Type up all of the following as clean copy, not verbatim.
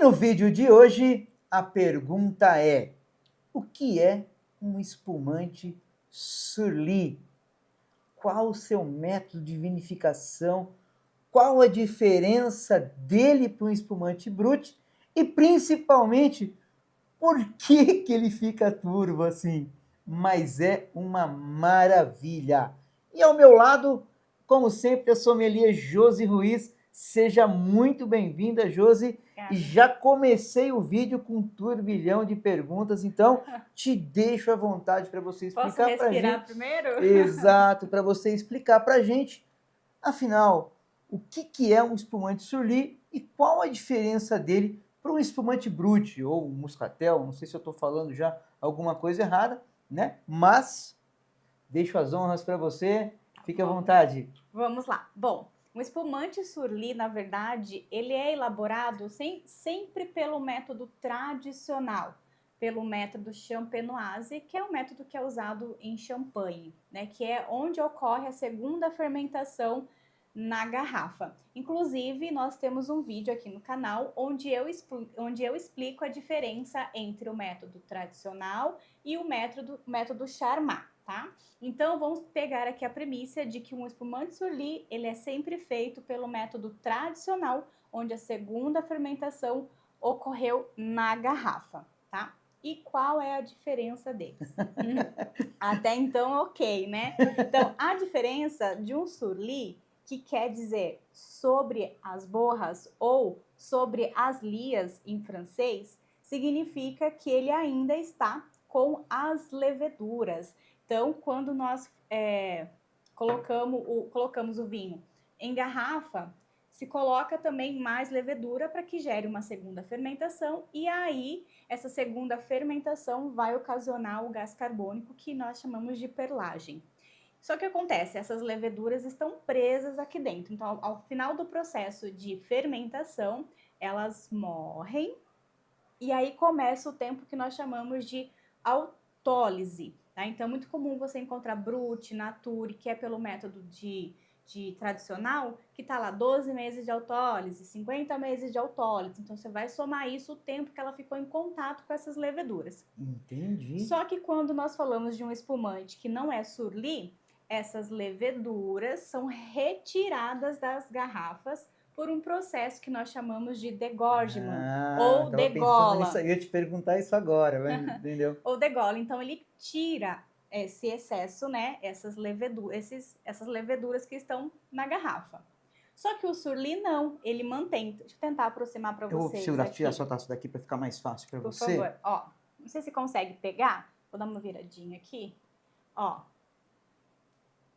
no vídeo de hoje, a pergunta é: o que é um espumante Surly? Qual o seu método de vinificação? Qual a diferença dele para um espumante Brut? E principalmente, por que ele fica turvo assim? Mas é uma maravilha. E ao meu lado, como sempre, a sommelier Josi Ruiz. Seja muito bem-vinda, Josi. E já comecei o vídeo com um turbilhão de perguntas, então te deixo à vontade para você explicar para a gente. Posso respirar primeiro? Exato, para você explicar para a gente, afinal, o que é um espumante Surly e qual a diferença dele para um espumante Brut ou um Muscatel. Não sei se eu estou falando já alguma coisa errada, né? Mas deixo as honras para você. Fique à vontade. Vamos lá. Bom, um espumante Surly, na verdade, ele é elaborado sempre pelo método tradicional, pelo método champenoise, que é o método que é usado em champanhe, né? Que é onde ocorre a segunda fermentação na garrafa. Inclusive, nós temos um vídeo aqui no canal onde eu explico a diferença entre o método tradicional e o método Charmat, tá? Então, vamos pegar aqui a premissa de que um espumante Surly, ele é sempre feito pelo método tradicional, onde a segunda fermentação ocorreu na garrafa, tá? E qual é a diferença deles? Até então, ok, né? Então, a diferença de um Surly, que quer dizer sobre as borras ou sobre as lias em francês, significa que ele ainda está com as leveduras. Então, quando nós colocamos o vinho em garrafa, se coloca também mais levedura para que gere uma segunda fermentação, e aí essa segunda fermentação vai ocasionar o gás carbônico, que nós chamamos de perlagem. Só que acontece, essas leveduras estão presas aqui dentro. Então, ao final do processo de fermentação, elas morrem e aí começa o tempo que nós chamamos de autólise. Tá? Então, é muito comum você encontrar Brut, Nature, que é pelo método de tradicional, que está lá 12 meses de autólise, 50 meses de autólise. Então, você vai somar isso o tempo que ela ficou em contato com essas leveduras. Entendi. Só que quando nós falamos de um espumante que não é Surly, essas leveduras são retiradas das garrafas por um processo que nós chamamos de degorgement ou Tava pensando nisso degola. aí, eu ia te perguntar isso agora, entendeu? Ou degola. Então, ele tira esse excesso, né? Essas leveduras que estão na garrafa. Só que o Surly não, ele mantém. Deixa eu tentar aproximar para Eu vou vocês segurar, aqui. tirar sua taça daqui para ficar mais fácil para Por você. favor, ó. Não sei se consegue pegar. Vou dar uma viradinha aqui. Ó.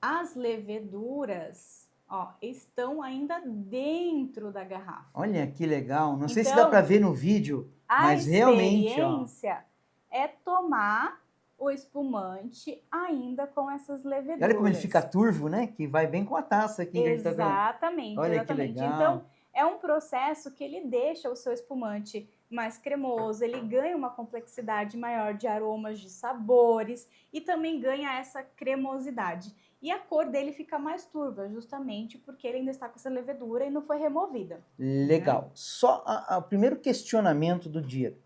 As leveduras, ó, estão ainda dentro da garrafa. Olha que legal. Não sei se dá Então, para ver no vídeo, mas realmente, ó. a experiência é tomar o espumante ainda com essas leveduras. Olha como ele fica turvo, né? Que vai bem com a taça aqui que a gente tá vendo. Exatamente, Olha exatamente. que legal. Então, é um processo que ele deixa o seu espumante mais cremoso, ele ganha uma complexidade maior de aromas, de sabores e também ganha essa cremosidade. E a cor dele fica mais turva, justamente porque ele ainda está com essa levedura e não foi removida. Legal. Né? Só o primeiro questionamento do dia.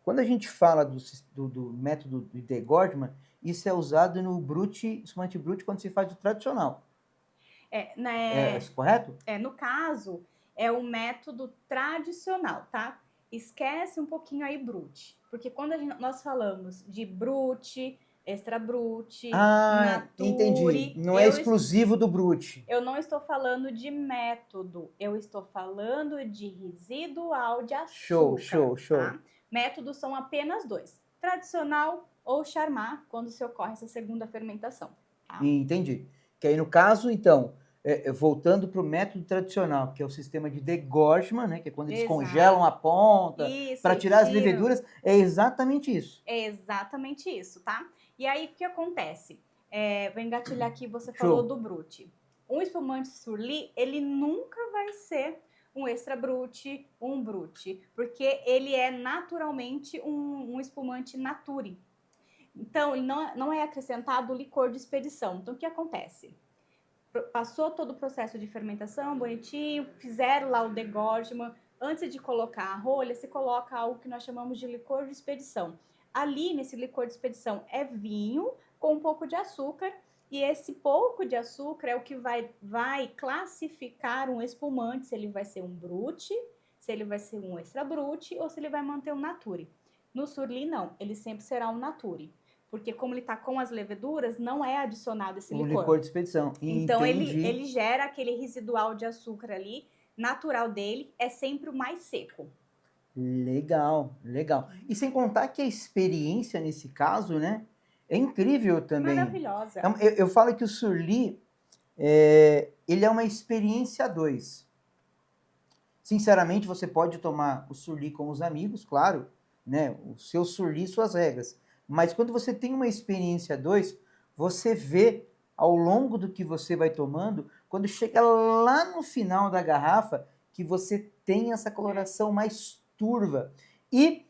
Quando a gente fala do método de degorgement, isso é usado no Brut, espumante Brut, quando se faz o tradicional. É correto? No caso, é o método tradicional, tá? Esquece um pouquinho aí Brut, porque quando nós falamos de Brut, Extra Brut, Nature... Entendi. Não é exclusivo do Brut. Eu não estou falando de método, eu estou falando de residual de açúcar. Show. Tá? Métodos são apenas dois, tradicional ou Charmat, quando se ocorre essa segunda fermentação. Tá? Entendi. Que aí no caso, então, voltando para o método tradicional, que é o sistema de degorgement, né, que é quando eles congelam a ponta para tirar as leveduras, é exatamente isso. É exatamente isso, tá? E aí, o que acontece? Vou engatilhar aqui, você falou do Brut. Um espumante Surly, ele nunca vai ser um Extra Brut, um Brut, porque ele é naturalmente um espumante Nature. Então, ele não é acrescentado licor de expedição. Então, o que acontece? Passou todo o processo de fermentação, bonitinho, fizeram lá o degorgement, Antes de colocar a rolha, se coloca algo que nós chamamos de licor de expedição. Ali, nesse licor de expedição, é vinho com um pouco de açúcar, e esse pouco de açúcar é o que vai classificar um espumante, se ele vai ser um brut, se ele vai ser um extra brut ou se ele vai manter um nature. No surli, não, ele sempre será um nature, porque como ele está com as leveduras, não é adicionado esse O licor. licor de expedição. Então, Entendi. ele gera aquele residual de açúcar ali, natural dele, é sempre o mais seco. Legal, legal. E sem contar que a experiência nesse caso, né, é incrível também. Maravilhosa. Eu falo que o surli, ele é uma experiência a dois. Sinceramente, você pode tomar o surli com os amigos, claro, né, o seu surli, suas regras. Mas quando você tem uma experiência a dois, você vê ao longo do que você vai tomando, quando chega lá no final da garrafa, que você tem essa coloração mais turva. E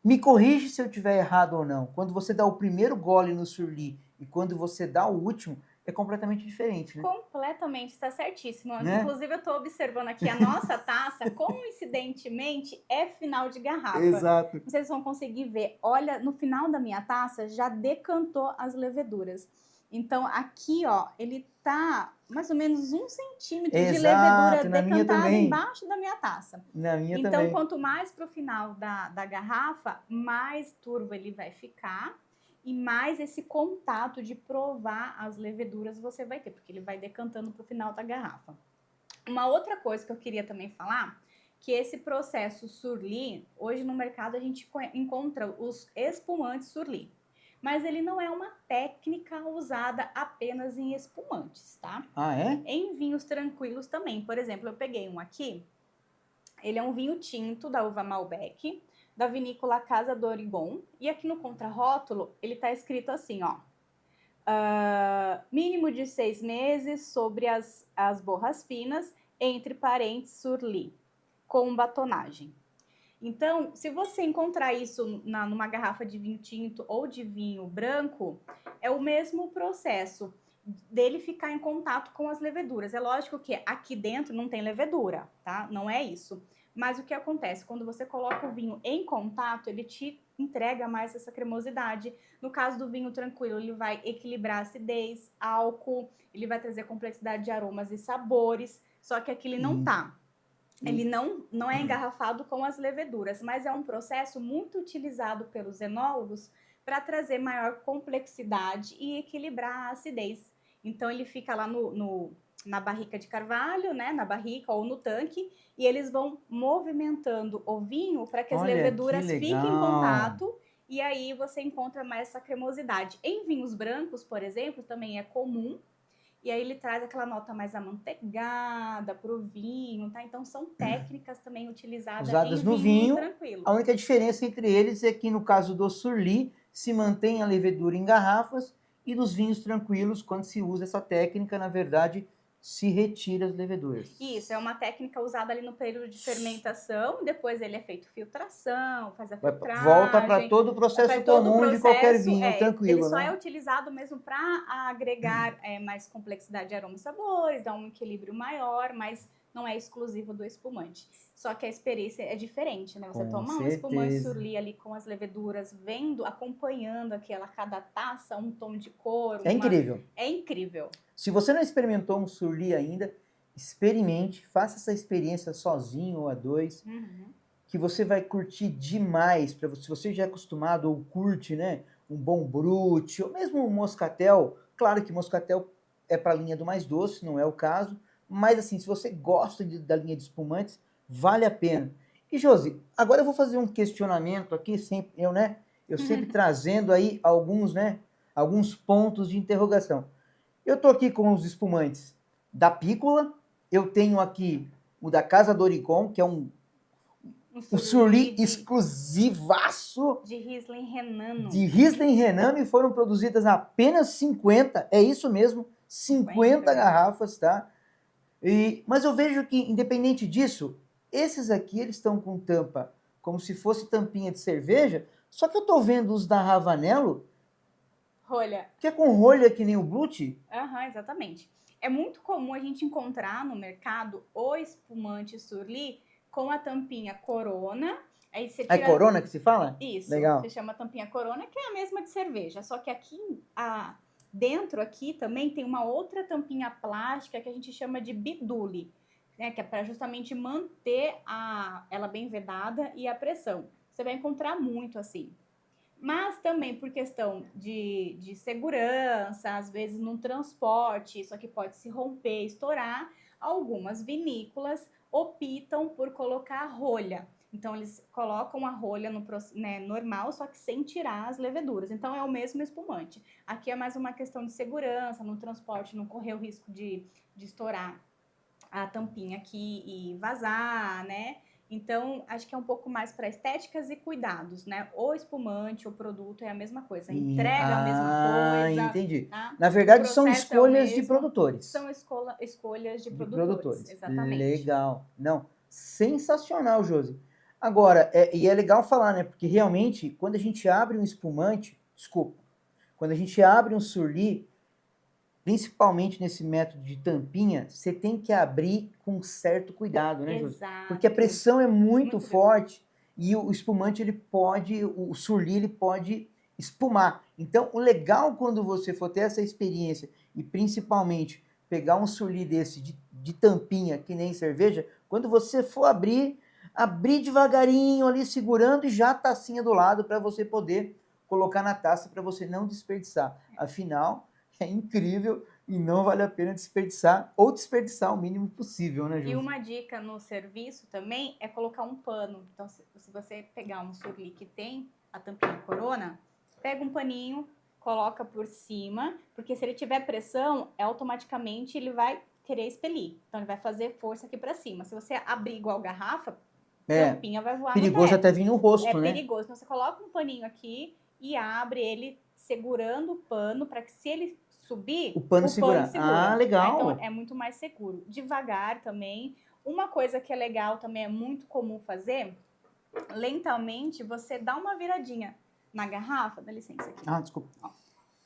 me corrige se eu estiver errado ou não. Quando você dá o primeiro gole no surli e quando você dá o último, é completamente diferente, né? Completamente, está certíssimo. Né? Inclusive, eu estou observando aqui a nossa taça, coincidentemente, é final de garrafa. Exato. Vocês vão conseguir ver. Olha, no final da minha taça já decantou as leveduras. Então, aqui, ó, ele tá mais ou menos 1 centímetro de levedura na minha decantada também. embaixo da minha taça. Na minha então, também. quanto mais para o final da garrafa, mais turvo ele vai ficar e mais esse contato de provar as leveduras você vai ter, porque ele vai decantando para o final da garrafa. Uma outra coisa que eu queria também falar, que esse processo surli, hoje no mercado a gente encontra os espumantes surli. Mas ele não é uma técnica usada apenas em espumantes, tá? Ah, é? Em vinhos tranquilos também. Por exemplo, eu peguei um aqui. Ele é um vinho tinto da uva Malbec, da vinícola Casa do Origon. E aqui no contrarótulo, ele tá escrito assim, ó. Mínimo de 6 meses sobre as borras finas, entre parênteses, surli, com batonagem. Então, se você encontrar isso numa garrafa de vinho tinto ou de vinho branco, é o mesmo processo dele ficar em contato com as leveduras. É lógico que aqui dentro não tem levedura, tá? Não é isso. Mas o que acontece? Quando você coloca o vinho em contato, ele te entrega mais essa cremosidade. No caso do vinho tranquilo, ele vai equilibrar a acidez, álcool, ele vai trazer complexidade de aromas e sabores. Só que aqui ele não tá. Ele não é engarrafado com as leveduras, mas é um processo muito utilizado pelos enólogos para trazer maior complexidade e equilibrar a acidez. Então, ele fica lá na barrica de carvalho, né, na barrica ou no tanque, e eles vão movimentando o vinho para que as leveduras fiquem em contato, e aí você encontra mais essa cremosidade. Em vinhos brancos, por exemplo, também é comum, e aí ele traz aquela nota mais amanteigada pro vinho, tá? Então são técnicas também utilizadas usadas em no vinho vinho. tranquilo. A única diferença entre eles é que no caso do surli se mantém a levedura em garrafas e nos vinhos tranquilos, quando se usa essa técnica, na verdade, se retira as leveduras. Isso, é uma técnica usada ali no período de fermentação, depois ele é feito filtração, faz a filtragem. Volta para todo o processo comum de qualquer vinho tranquilo, ele só né? é utilizado mesmo para agregar mais complexidade de aromas e sabores, dar um equilíbrio maior, mas não é exclusivo do espumante. Só que a experiência é diferente, né? Você toma um espumante surli ali com as leveduras, vendo, acompanhando cada taça, um tom de cor. É incrível. É incrível. Se você não experimentou um surli ainda, experimente, faça essa experiência sozinho ou a dois, que você vai curtir demais. Se você já é acostumado ou curte, né, um bom brute, ou mesmo um moscatel, claro que moscatel é para a linha do mais doce, não é o caso, mas assim, se você gosta da linha de espumantes, vale a pena. E Josi, agora eu vou fazer um questionamento aqui, sempre, eu sempre trazendo aí alguns pontos de interrogação. Eu tô aqui com os espumantes da Piccola, eu tenho aqui o da Casa do Origon, que é um surli exclusivaço de Riesling Renano. De Riesling Renano, e foram produzidas apenas 50, é isso mesmo, 50 garrafas, tá? Mas eu vejo que, independente disso, esses aqui, eles estão com tampa como se fosse tampinha de cerveja, só que eu tô vendo os da Ravanello, rolha. Que é com rolha que nem o Brut. Exatamente. É muito comum a gente encontrar no mercado o espumante surli com a tampinha Corona. Aí você É tira... Corona que se fala? Isso, Legal. se chama tampinha Corona, que é a mesma de cerveja, só que aqui, dentro aqui também tem uma outra tampinha plástica que a gente chama de bidule, né, que é para justamente manter ela bem vedada e a pressão. Você vai encontrar muito assim. Mas também por questão de segurança, às vezes num transporte, isso aqui pode se romper, estourar, algumas vinícolas optam por colocar rolha. Então, eles colocam a rolha normal, só que sem tirar as leveduras. Então, é o mesmo espumante. Aqui é mais uma questão de segurança, no transporte, não correr o risco de estourar a tampinha aqui e vazar, né? Então, acho que é um pouco mais para estéticas e cuidados, né? O espumante, o produto é a mesma coisa, entrega a mesma coisa. Entendi. Tá? Na verdade, O são processo escolhas é o de mesmo. produtores. São escolhas de De produtores. produtores. Exatamente. Legal. Não, sensacional, Josi. Agora, e é legal falar, né? Porque realmente, quando a gente abre um espumante, desculpa, quando a gente abre um surli, principalmente nesse método de tampinha, você tem que abrir com certo cuidado, né, Josi? Exato. Porque a pressão é muito Muito forte e o espumante, o surli, ele pode espumar. Então, o legal quando você for ter essa experiência e principalmente pegar um surli desse de tampinha, que nem cerveja, quando você for abrir devagarinho ali, segurando e já a tacinha do lado para você poder colocar na taça para você não desperdiçar. Afinal, é incrível e não vale a pena desperdiçar ou desperdiçar o mínimo possível, né, Josi? E uma dica no serviço também é colocar um pano. Então, se você pegar um surli que tem a tampinha Corona, pega um paninho, coloca por cima, porque se ele tiver pressão, automaticamente ele vai querer expelir. Então, ele vai fazer força aqui para cima. Se você abrir igual garrafa, a tampinha vai voar perigoso no teto. até vir no rosto, né? É perigoso. Então, você coloca um paninho aqui e abre ele segurando o pano para que se ele subir, o pano segura. Ah, legal. Então é muito mais seguro. Devagar também. Uma coisa que é legal também, é muito comum fazer, lentamente você dá uma viradinha na garrafa. Dá licença aqui. Desculpa. Ó.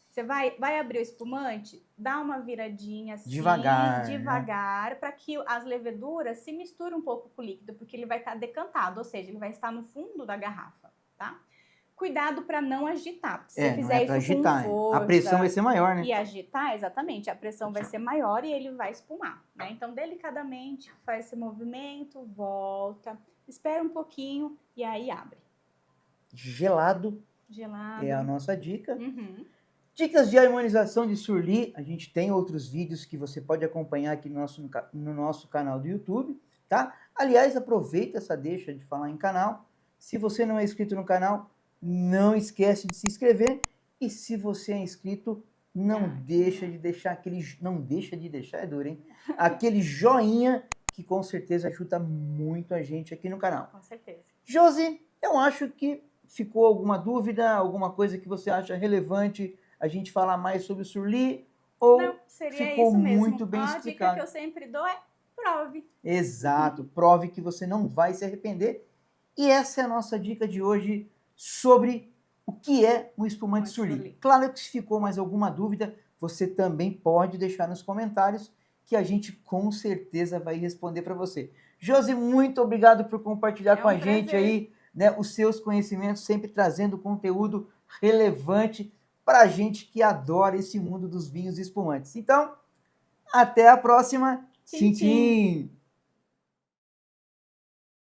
Você vai abrir o espumante, dá uma viradinha assim, devagar, né? Para que as leveduras se misturem um pouco com o líquido, porque ele vai estar decantado, ou seja, ele vai estar no fundo da garrafa, tá? Cuidado para não agitar, porque se você fizer isso agitar, com força... a pressão vai ser maior, né? E agitar, exatamente, a pressão vai ser maior e ele vai espumar, né? Então, delicadamente, faz esse movimento, volta, espera um pouquinho e aí abre. Gelado é a nossa dica. Uhum. Dicas de harmonização de surli, a gente tem outros vídeos que você pode acompanhar aqui no nosso canal do YouTube, tá? Aliás, aproveita essa deixa de falar em canal. Se você não é inscrito no canal, não esquece de se inscrever. E se você é inscrito, não deixa de deixar é duro, hein? Aquele joinha que com certeza ajuda muito a gente aqui no canal. Com certeza. Josi, eu acho que ficou alguma dúvida, alguma coisa que você acha relevante a gente falar mais sobre o surli? Ou não, seria ficou isso mesmo. muito bem explicado? A dica que eu sempre dou é prove. Exato, prove que você não vai se arrepender. E essa é a nossa dica de hoje sobre o que é um espumante surli. Claro que se ficou mais alguma dúvida, você também pode deixar nos comentários que a gente com certeza vai responder para você. Josi, muito obrigado por compartilhar com a gente aí, né, os seus conhecimentos, sempre trazendo conteúdo relevante para a gente que adora esse mundo dos vinhos espumantes. Então, até a próxima. Tchim, tchim.